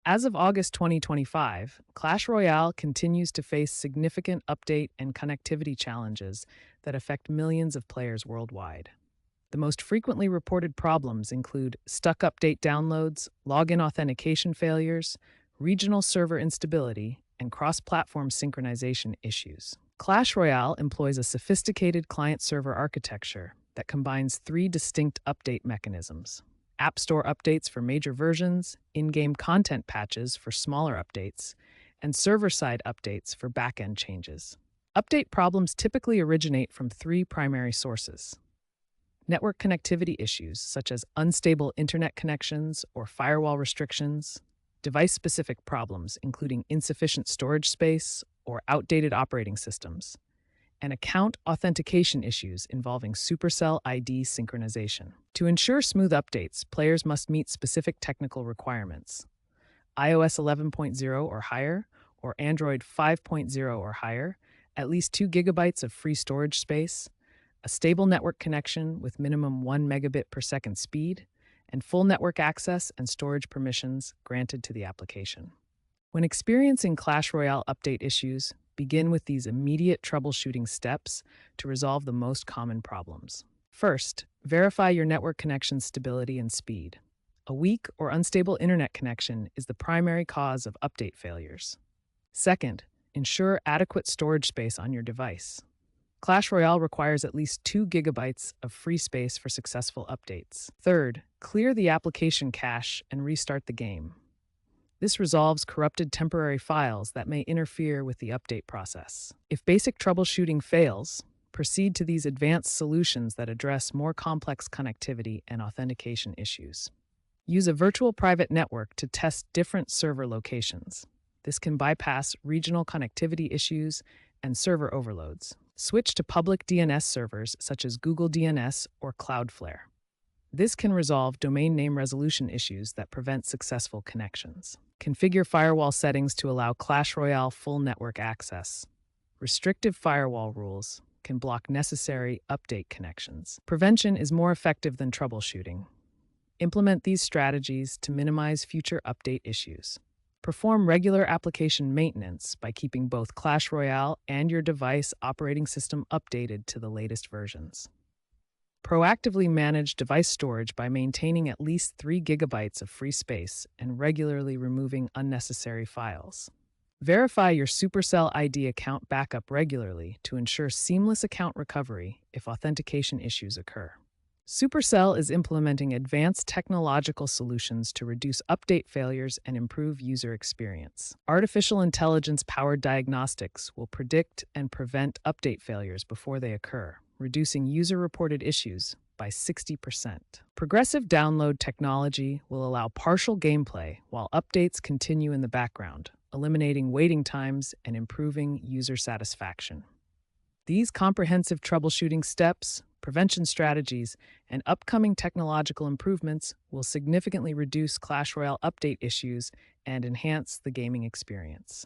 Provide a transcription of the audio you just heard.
As of August 2025, Clash Royale continues to face significant update and connectivity challenges that affect millions of players worldwide. The most frequently reported problems include stuck update downloads, login authentication failures, regional server instability, and cross platform synchronization issues. Clash Royale employs a sophisticated client server architecture that combines three distinct update mechanisms: App Store updates for major versions, in game content patches for smaller updates, and server side updates for back end changes. Update problems typically originate from three primary sources: network connectivity issues, such as unstable internet connections or firewall restrictions; device-specific problems, including insufficient storage space or outdated operating systems; and account authentication issues involving Supercell ID synchronization. To ensure smooth updates, players must meet specific technical requirements: iOS 11.0 or higher, or Android 5.0 or higher, at least 2 gigabytes of free storage space, a stable network connection with minimum 1 megabit per second speed, and full network access and storage permissions granted to the application. When experiencing Clash Royale update issues, begin with these immediate troubleshooting steps to resolve the most common problems. First, verify your network connection stability and speed. A weak or unstable internet connection is the primary cause of update failures. Second, ensure adequate storage space on your device. Clash Royale requires at least 2 gigabytes of free space for successful updates. Third, clear the application cache and restart the game. This resolves corrupted temporary files that may interfere with the update process. If basic troubleshooting fails, proceed to these advanced solutions that address more complex connectivity and authentication issues. Use a virtual private network to test different server locations. This can bypass regional connectivity issues and server overloads. Switch to public DNS servers such as Google DNS or Cloudflare. This can resolve domain name resolution issues that prevent successful connections. Configure firewall settings to allow Clash Royale full network access. Restrictive firewall rules can block necessary update connections. Prevention is more effective than troubleshooting. Implement these strategies to minimize future update issues. Perform regular application maintenance by keeping both Clash Royale and your device operating system updated to the latest versions. Proactively manage device storage by maintaining at least 3 gigabytes of free space and regularly removing unnecessary files. Verify your Supercell ID account backup regularly to ensure seamless account recovery if authentication issues occur. Supercell is implementing advanced technological solutions to reduce update failures and improve user experience. Artificial intelligence-powered diagnostics will predict and prevent update failures before they occur, reducing user-reported issues by 60%. Progressive download technology will allow partial gameplay while updates continue in the background, eliminating waiting times and improving user satisfaction. These comprehensive troubleshooting steps, prevention strategies, and upcoming technological improvements will significantly reduce Clash Royale update issues and enhance the gaming experience.